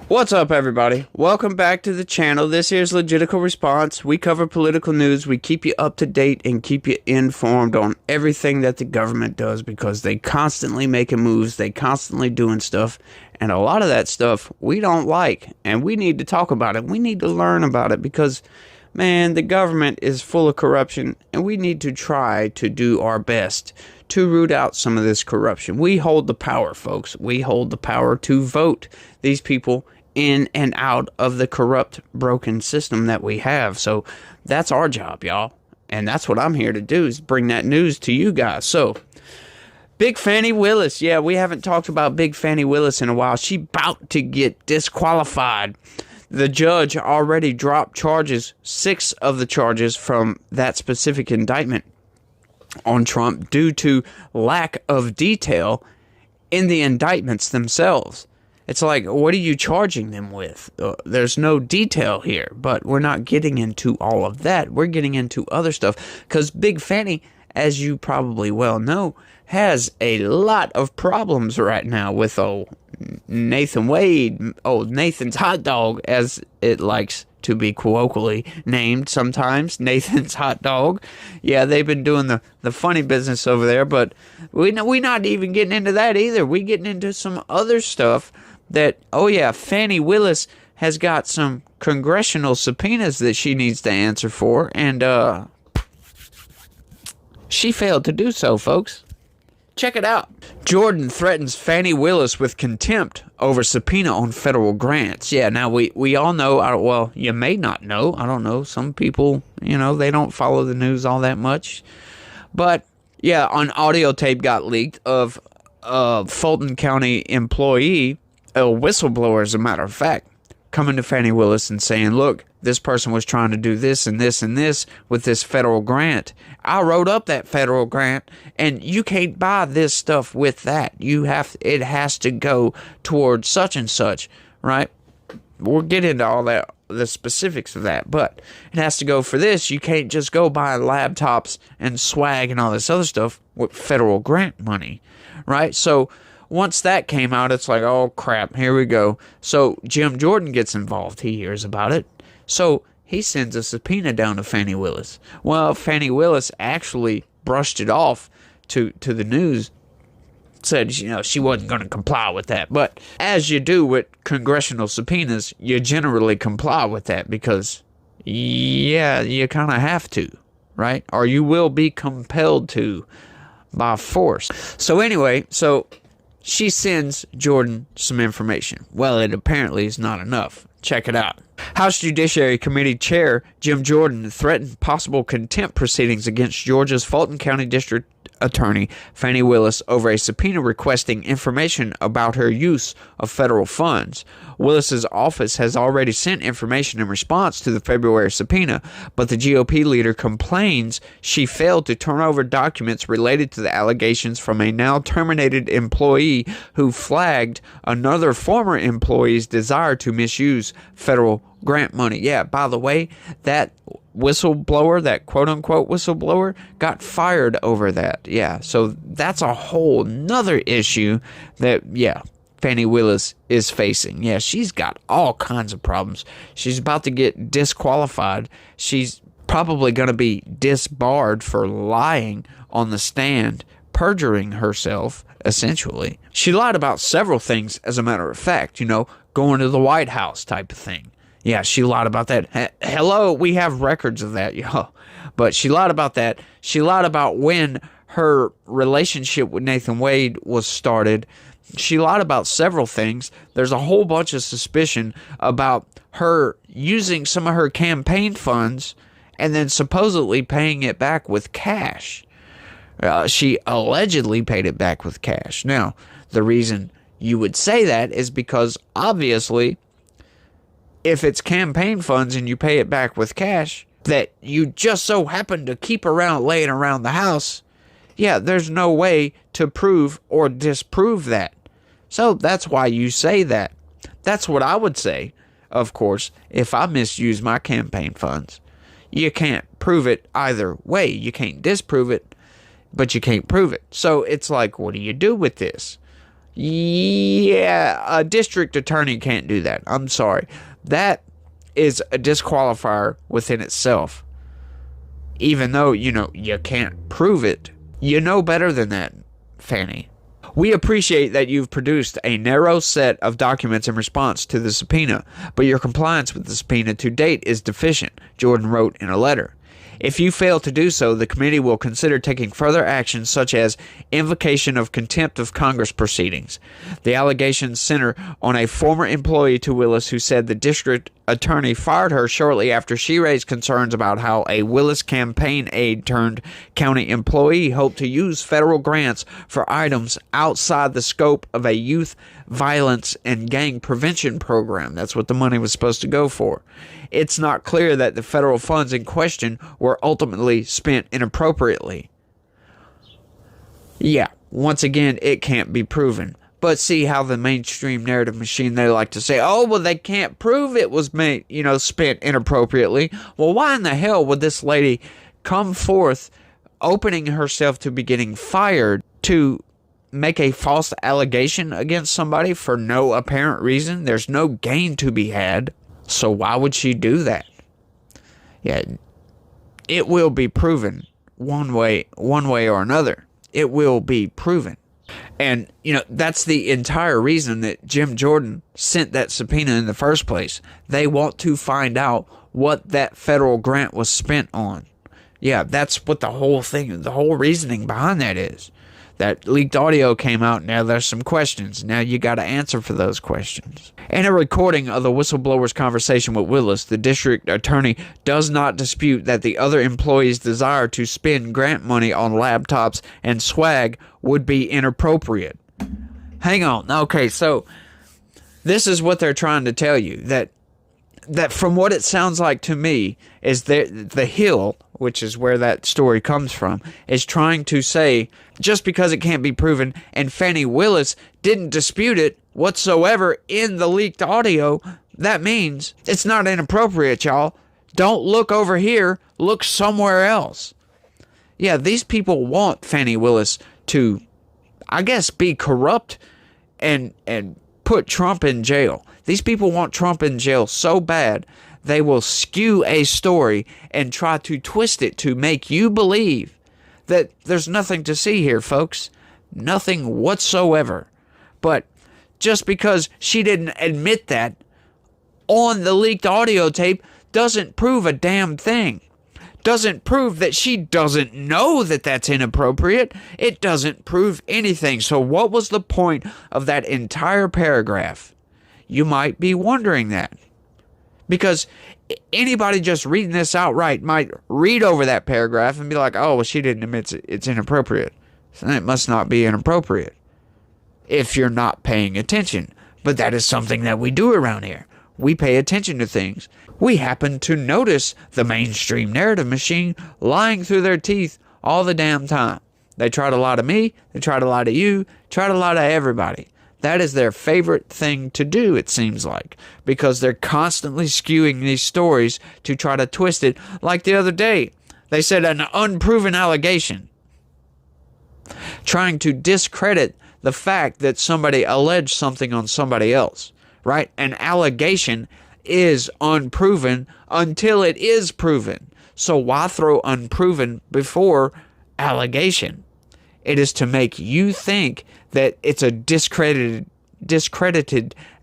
What's up, everybody? Welcome back to the channel. This here's Legitical Response. We cover political news. We keep you up to date and keep you informed on everything that the government does because they constantly making moves. They constantly doing stuff. And a lot of that stuff we don't like. And we need to talk about it. We need to learn about it because, man, the government is full of corruption. And we need to try to do our best to root out some of this corruption. We hold the power, folks. We hold the power to vote these people in and out of the corrupt, broken system that we have. So that's our job, y'all. And that's what I'm here to do, is bring that news to you guys. So, Big Fani Willis. Yeah, we haven't talked about Big Fani Willis in a while. She about to get disqualified. The judge already dropped charges, 6 of the charges from that specific indictment on Trump due to lack of detail in the indictments themselves. It's like, what are you charging them with? There's no detail here, but we're not getting into all of that. We're getting into other stuff because Big Fani, as you probably well know, has a lot of problems right now with old Nathan Wade, old Nathan's hot dog, as it likes to be colloquially named sometimes, Nathan's hot dog. Yeah, they've been doing the funny business over there, but we not even getting into that either. We getting into some other stuff that, oh yeah, Fani Willis has got some congressional subpoenas that she needs to answer for, and she failed to do so, folks. Check it out. Jordan threatens Fani Willis with contempt over subpoena on federal grants. Yeah, now we all know, well, you may not know, I don't know, some people, they don't follow the news all that much. But, yeah, an audio tape got leaked of a Fulton County employee, a whistleblower as a matter of fact, coming to Fani Willis and saying, look, this person was trying to do this and this and this with this federal grant. I wrote up that federal grant, and you can't buy this stuff with that. It has to go towards such and such, right? We'll get into all that, the specifics of that, but it has to go for this. You can't just go buy laptops and swag and all this other stuff with federal grant money, right? So once that came out, it's like, oh crap, here we go. So Jim Jordan gets involved. He hears about it. So he sends a subpoena down to Fani Willis. Well, Fani Willis actually brushed it off to the news, said, she wasn't going to comply with that. But as you do with congressional subpoenas, you generally comply with that because, yeah, you kind of have to, right? Or you will be compelled to by force. So anyway, she sends Jordan some information. Well, it apparently is not enough. Check it out. House Judiciary Committee Chair Jim Jordan threatened possible contempt proceedings against Georgia's Fulton County District Attorney Fani Willis over a subpoena requesting information about her use of federal funds. Willis's office has already sent information in response to the February subpoena, but the GOP leader complains she failed to turn over documents related to the allegations from a now terminated employee who flagged another former employee's desire to misuse federal grant money. Yeah, by the way, that whistleblower, that quote-unquote whistleblower, got fired over that. Yeah, so that's a whole nother issue that, yeah, Fani Willis is facing. Yeah, she's got all kinds of problems. She's about to get disqualified. She's probably going to be disbarred for lying on the stand, perjuring herself, essentially. She lied about several things, as a matter of fact, going to the White House type of thing. Yeah, she lied about that. Hello, we have records of that, y'all. But she lied about that. She lied about when her relationship with Nathan Wade was started. She lied about several things. There's a whole bunch of suspicion about her using some of her campaign funds and then supposedly paying it back with cash. She allegedly paid it back with cash. Now, the reason you would say that is because, obviously, if it's campaign funds and you pay it back with cash that you just so happen to keep laying around the house, yeah, there's no way to prove or disprove that. So that's why you say that. That's what I would say, of course, if I misuse my campaign funds. You can't prove it either way. You can't disprove it, but you can't prove it. So it's like, what do you do with this? Yeah, a district attorney can't do that. I'm sorry. That is a disqualifier within itself. Even though, you can't prove it. You know better than that, Fanny. We appreciate that you've produced a narrow set of documents in response to the subpoena, but your compliance with the subpoena to date is deficient, Jordan wrote in a letter. If you fail to do so, the committee will consider taking further actions such as invocation of contempt of Congress proceedings. The allegations center on a former employee to Willis who said the district attorney fired her shortly after she raised concerns about how a Willis campaign aide turned county employee hoped to use federal grants for items outside the scope of a youth violence and gang prevention program. That's what the money was supposed to go for. It's not clear that the federal funds in question were ultimately spent inappropriately. Yeah, once again, it can't be proven. But see how the mainstream narrative machine, they like to say, oh, well, they can't prove it was spent inappropriately. Well, why in the hell would this lady come forth opening herself to be getting fired to make a false allegation against somebody for no apparent reason? There's no gain to be had. So why would she do that? Yeah, it will be proven one way or another. It will be proven. And, that's the entire reason that Jim Jordan sent that subpoena in the first place. They want to find out what that federal grant was spent on. Yeah, that's what the whole reasoning behind that is. That leaked audio came out. Now there's some questions. Now you got to answer for those questions. In a recording of the whistleblower's conversation with Willis, the district attorney does not dispute that the other employees' desire to spend grant money on laptops and swag would be inappropriate. Hang on. Okay, so this is what they're trying to tell you. That from what it sounds like to me is that the Hill, which is where that story comes from, is trying to say just because it can't be proven and Fani Willis didn't dispute it whatsoever in the leaked audio, that means it's not inappropriate, y'all. Don't look over here, look somewhere else. Yeah, these people want Fani Willis to, I guess, be corrupt and put Trump in jail. These people want Trump in jail so bad, they will skew a story and try to twist it to make you believe that there's nothing to see here, folks. Nothing whatsoever. But just because she didn't admit that on the leaked audio tape doesn't prove a damn thing. Doesn't prove that she doesn't know that that's inappropriate. It doesn't prove anything. So what was the point of that entire paragraph? You might be wondering that. Because anybody just reading this outright might read over that paragraph and be like, oh, well, she didn't admit it's inappropriate. So it must not be inappropriate if you're not paying attention. But that is something that we do around here. We pay attention to things. We happen to notice the mainstream narrative machine lying through their teeth all the damn time. They try to lie to me. They try to lie to you. Try to lie to everybody. That is their favorite thing to do, it seems like, because they're constantly skewing these stories to try to twist it. Like the other day, they said an unproven allegation, trying to discredit the fact that somebody alleged something on somebody else, right? An allegation is unproven until it is proven. So why throw unproven before allegation? It is to make you think that it's a discredited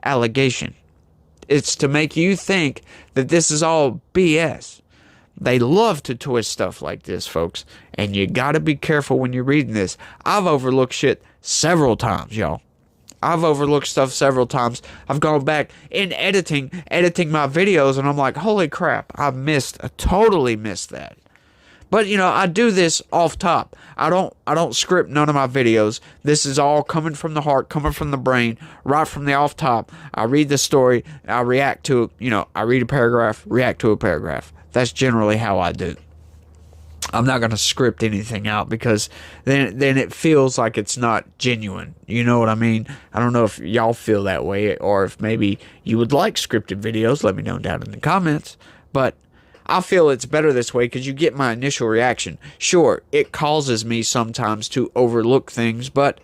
allegation. It's to make you think that this is all BS. They love to twist stuff like this, folks. And you got to be careful when you're reading this. I've overlooked shit several times, y'all. I've overlooked stuff several times. I've gone back in editing my videos, and I'm like, holy crap, I totally missed that. But, I do this off top. I don't script none of my videos. This is all coming from the heart, coming from the brain, right from the off top. I read the story, I react to it. I read a paragraph, react to a paragraph. That's generally how I do. I'm not going to script anything out because then it feels like it's not genuine. You know what I mean? I don't know if y'all feel that way or if maybe you would like scripted videos. Let me know down in the comments. But I feel it's better this way because you get my initial reaction. Sure, it causes me sometimes to overlook things, but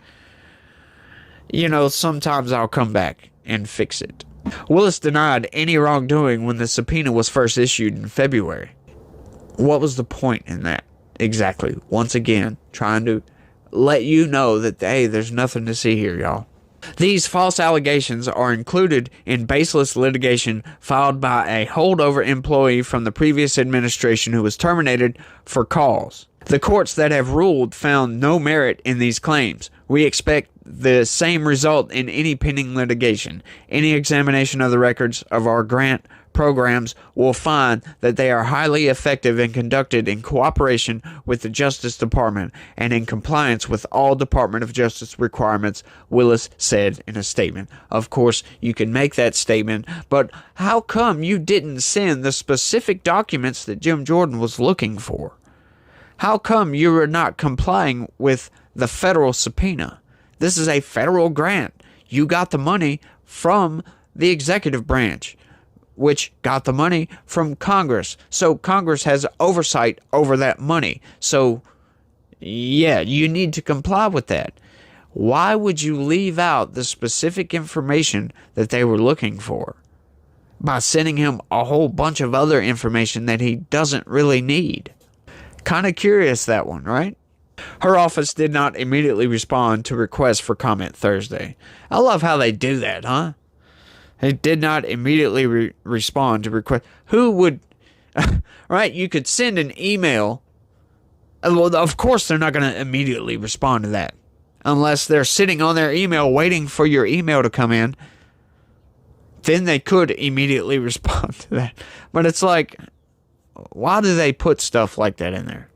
sometimes I'll come back and fix it. Willis denied any wrongdoing when the subpoena was first issued in February. What was the point in that? Exactly. Once again, trying to let you know that, hey, there's nothing to see here, y'all. These false allegations are included in baseless litigation filed by a holdover employee from the previous administration who was terminated for cause. The courts that have ruled found no merit in these claims. We expect the same result in any pending litigation. Any examination of the records of our grant programs will find that they are highly effective and conducted in cooperation with the Justice Department and in compliance with all Department of Justice requirements, Willis said in a statement. Of course, you can make that statement, but how come you didn't send the specific documents that Jim Jordan was looking for? How come you were not complying with the federal subpoena? This is a federal grant. You got the money from the executive branch, which got the money from Congress. So Congress has oversight over that money. So, yeah, you need to comply with that. Why would you leave out the specific information that they were looking for by sending him a whole bunch of other information that he doesn't really need? Kind of curious, that one, right? Her office did not immediately respond to requests for comment Thursday. I love how they do that, huh? They did not immediately respond to requests. Who would, right? You could send an email. Well, of course, they're not going to immediately respond to that unless they're sitting on their email waiting for your email to come in. Then they could immediately respond to that. But it's like, why do they put stuff like that in there?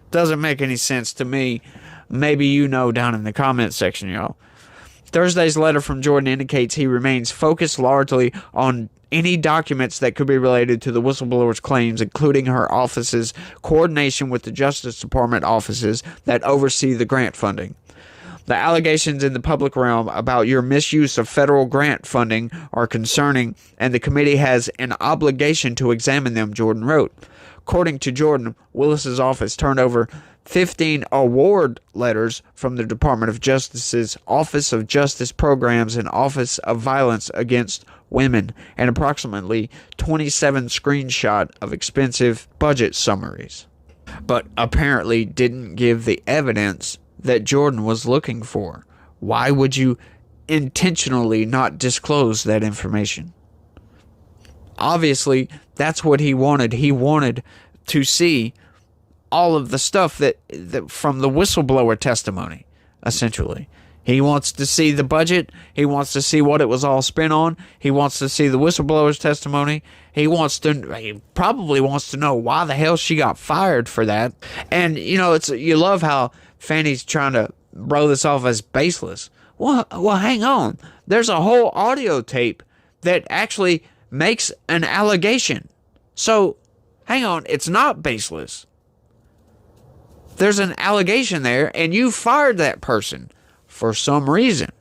Doesn't make any sense to me. Maybe down in the comment section, y'all. Thursday's letter from Jordan indicates he remains focused largely on any documents that could be related to the whistleblower's claims, including her office's coordination with the Justice Department offices that oversee the grant funding. The allegations in the public realm about your misuse of federal grant funding are concerning, and the committee has an obligation to examine them, Jordan wrote. According to Jordan, Willis's office turned over 15 award letters from the Department of Justice's Office of Justice Programs and Office of Violence Against Women, and approximately 27 screenshots of expensive budget summaries, but apparently didn't give the evidence that Jordan was looking for. Why would you intentionally not disclose that information? Obviously, that's what he wanted. He wanted to see all of the stuff that from the whistleblower testimony, essentially. He wants to see the budget. He wants to see what it was all spent on. He wants to see the whistleblower's testimony. He probably wants to know why the hell she got fired for that. And, you love how Fani's trying to blow this off as baseless. Well, hang on. There's a whole audio tape that actually makes an allegation. So, hang on. It's not baseless. There's an allegation there, and you fired that person for some reason.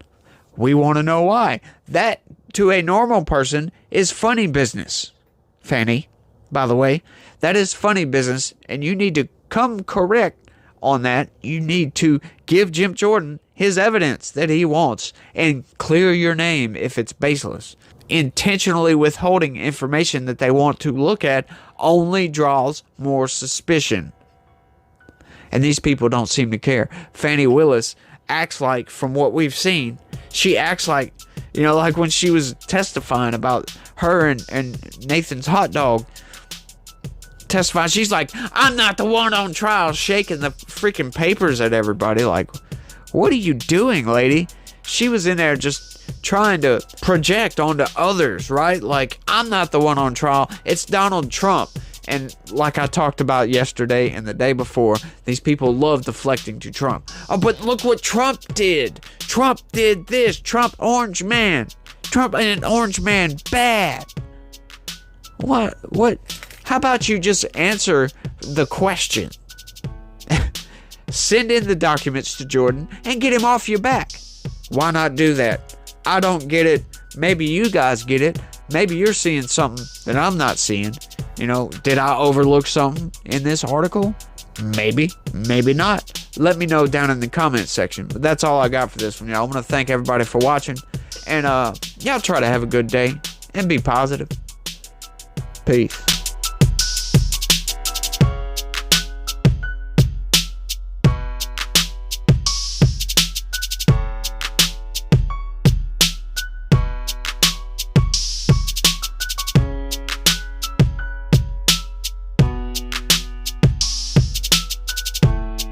We want to know why. That, to a normal person, is funny business. Fani, by the way, that is funny business, and you need to come correct on that. You need to give Jim Jordan his evidence that he wants and clear your name if it's baseless. Intentionally withholding information that they want to look at only draws more suspicion. And these people don't seem to care. Fani Willis acts like, from what we've seen, she acts like, like when she was testifying about her and Nathan's hot dog, testifying, she's like, I'm not the one on trial, shaking the freaking papers at everybody. Like, what are you doing, lady? She was in there just trying to project onto others, right? Like, I'm not the one on trial. It's Donald Trump. And like I talked about yesterday and the day before, these people love deflecting to Trump. Oh, but look what Trump did. Trump did this. Trump, orange man. Trump and an orange man, bad. What? How about you just answer the question? Send in the documents to Jordan and get him off your back. Why not do that? I don't get it. Maybe you guys get it. Maybe you're seeing something that I'm not seeing. Did I overlook something in this article? Maybe, maybe not. Let me know down in the comments section. But that's all I got for this one, y'all. I want to thank everybody for watching. And y'all try to have a good day and be positive. Peace.